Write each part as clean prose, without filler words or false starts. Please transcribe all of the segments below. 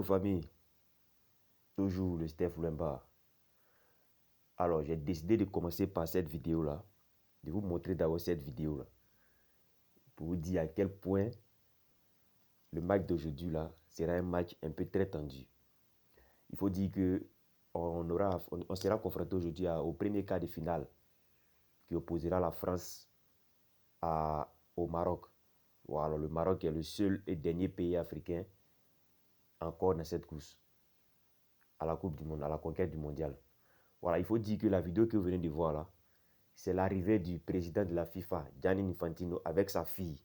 famille, toujours le Steph Lemba. Alors, j'ai décidé de commencer par cette vidéo-là, de vous montrer d'abord cette vidéo-là, pour vous dire à quel point le match d'aujourd'hui là sera un match un peu très tendu. Il faut dire que on sera confronté aujourd'hui au premier quart de finale qui opposera la France au Maroc. Voilà, le Maroc est le seul et dernier pays africain encore dans cette course à la Coupe du Monde, à la conquête du mondial. Voilà, il faut dire que la vidéo que vous venez de voir là, c'est l'arrivée du président de la FIFA, Gianni Infantino, avec sa fille.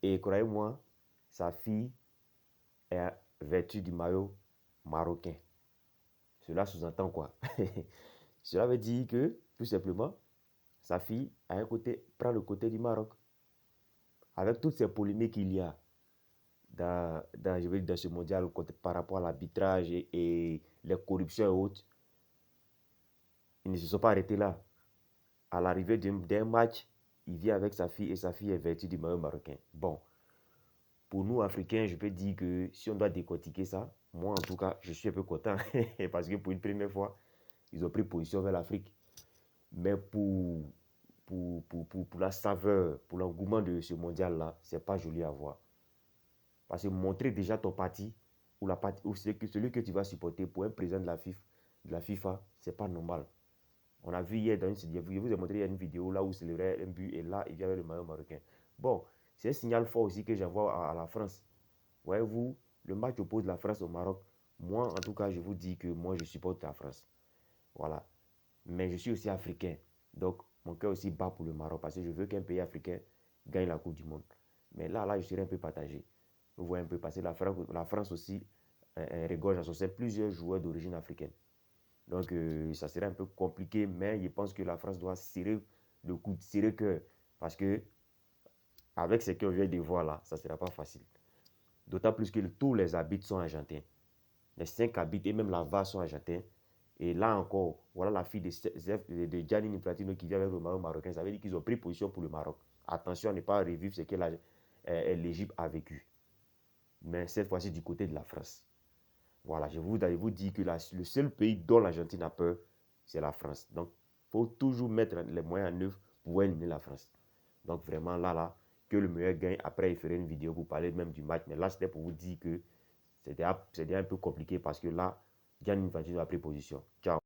Et croyez-moi, sa fille est vêtue du maillot marocain. Cela sous-entend quoi? Cela veut dire que, tout simplement, sa fille prend le côté du Maroc. Avec toutes ces polémiques qu'il y a dans ce mondial par rapport à l'arbitrage et les corruptions et autres, ils ne se sont pas arrêtés là. À l'arrivée d'un match, il vient avec sa fille et sa fille est vêtue du maillot marocain. Bon, pour nous Africains, je peux dire que si on doit décortiquer ça, moi en tout cas, je suis un peu content parce que pour une première fois, ils ont pris position vers l'Afrique. Mais pour la saveur, pour l'engouement de ce mondial-là, c'est pas joli à voir. Parce que montrer déjà ton parti ou celui que tu vas supporter pour un président de la FIFA, c'est pas normal. On a vu hier je vous ai montré hier une vidéo là où il célébrait un but et là il vient avec le maillot marocain. Bon, c'est un signal fort aussi que j'envoie à la France. Voyez-vous, le match oppose la France au Maroc. Moi, en tout cas, je vous dis que moi je supporte la France. Voilà. Mais je suis aussi africain. Donc, mon cœur aussi bat pour le Maroc parce que je veux qu'un pays africain gagne la Coupe du Monde. Mais là, je serai un peu partagé. Vous voyez un peu passer la France aussi regorge à son sein plusieurs joueurs d'origine africaine. Donc, ça serait un peu compliqué, mais je pense que la France doit serrer le coude, serrer le cœur. Parce que, avec ce qu'on vient de voir là, ça ne sera pas facile. D'autant plus que tous les arbitres sont argentins. Les 5 arbitres et même la VAR sont argentins. Et là encore, voilà la fille de Gianni Infantino qui vient avec le maillot marocain. Ça veut dire qu'ils ont pris position pour le Maroc. Attention à ne pas revivre ce que l'Égypte a vécu. Mais cette fois-ci du côté de la France. Voilà, je vous dire que le seul pays dont l'Argentine a peur, c'est la France. Donc, il faut toujours mettre les moyens en œuvre pour éliminer la France. Donc, vraiment, là, que le meilleur gagne. Après, il ferait une vidéo pour parler même du match. Mais là, c'était pour vous dire que c'était un peu compliqué parce que là, Gianni Infantino a pris position. Ciao.